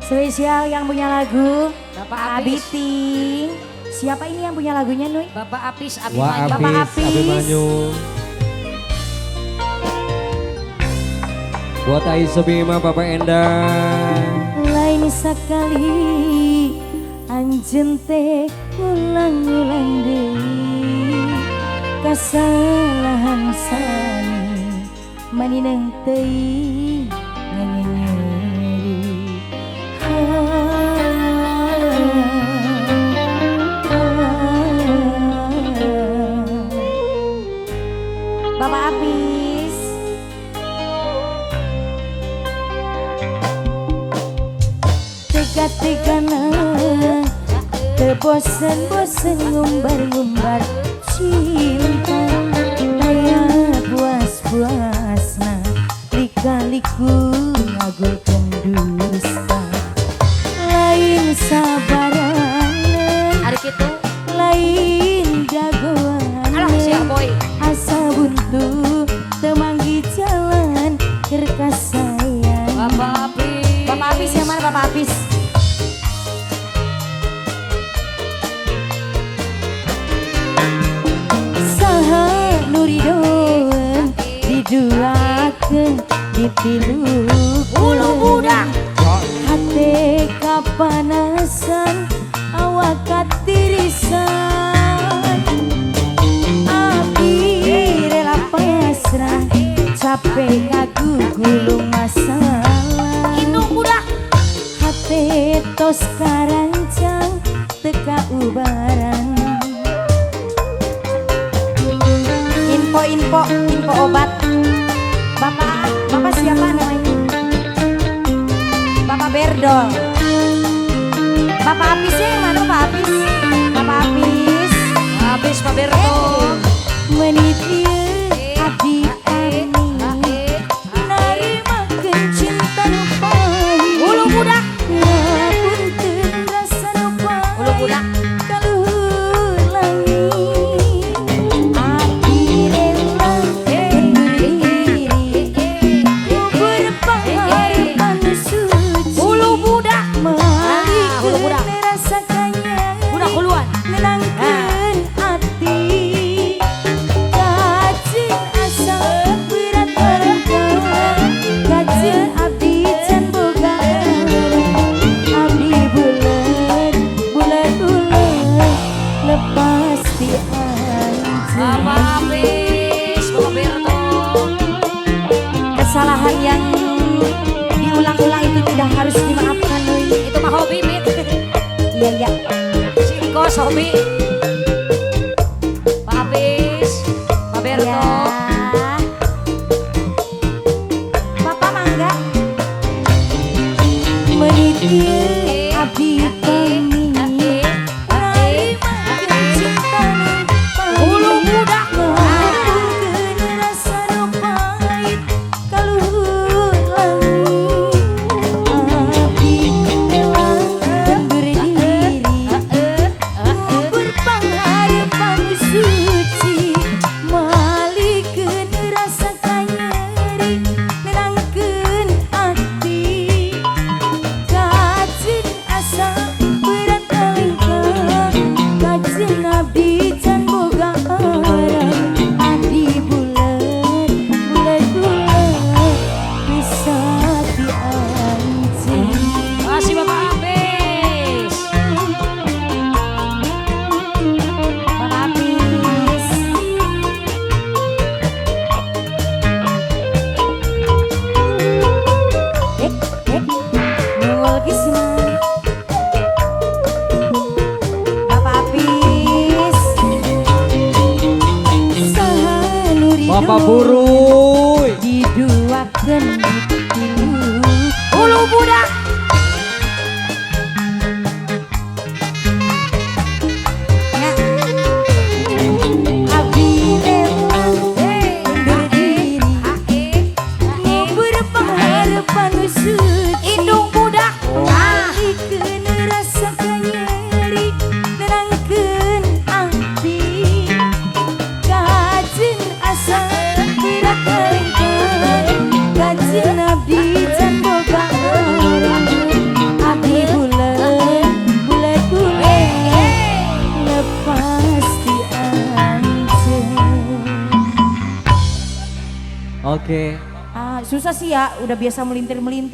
Spesial yang punya lagu Bapak Apis. Abiting. Siapa ini yang punya lagunya, Nuy? Bapak Apis, Wah, Abimanyu. Bapak Apis. Abimanyu. Buat Aisyah Bima, Bapak Endang. Lain sekali anjen teh ulang-ulang deui kasalahan sani manineng teuing nganyeri. Bapak Apis. Tega-tegana tebosen-bosen ngumbar-ngumbar cinta daya puas-puasna lika-liku ngagulkeun dusta lain sabaran Hari kitu. lain jagoan Alah siap boy. asa buntu temanggi jalan kerkas sayang. Bapak Apis. Bapak Apis yang mana Bapak Apis? Saha nuridoen diduakeun ditilu Ulu budak. hate kapanasan awak katirisan abdi rela pasrah capek ngagugulung masalah Indung budak. hate tos karancang teka ubaran info obat bapak siapa namanya Bapak Berdol. Bapak Apisnya yang mana Bapak Apis? Bapak Apis. Apis Pak Berto. Menit ieu abdi kami narimakeun cinta nu pahit. Ulu budak. Ngapunten rasa nu pahit. Ulu budak. Kaluhur langit. Abdi rela undur diri. Berpangharpan suci. Ulu budak. Ulu budak. Malikeun rasa kanyang. Budak huluan. Nenangkeun hati kajeng asa berat barangkali kajeng abdi can boga abdi bulet lepas di Bapak Apis, Bapak Berto. kesalahan yang diulang-ulang itu tidak harus dimaafkan Nuy. Itu mah hobi mit. Iya Singkos hobi. Pak Apis, Pak Berto. ya Papa mangga menit ieu abdi kami narimakeun cinta nu pahit. Ulu budak. Ngapunten rasa nu pahit kaluhur langit. Abdi rela undur diri berpangharpan suci malikeun rasa kanyeri nenangkeun hati kajeng asa berat kalingkah kajeng abdi can boga aran abdi bulet bisa dianjing. Masih Bapak Apis. Bapak Apis. Nunggu lagi sih Mas. Bapak Apis. Saha nu Bapak ridho Buruy. diduakeun ditilu. Ulu budak. Abdi rela undur diri berpangharpan suci. Indung budak. Malikeun rasa kanyeri nenangkeun hati kajeng asa berat Oke. Susah sih ya, udah biasa melintir-melintir.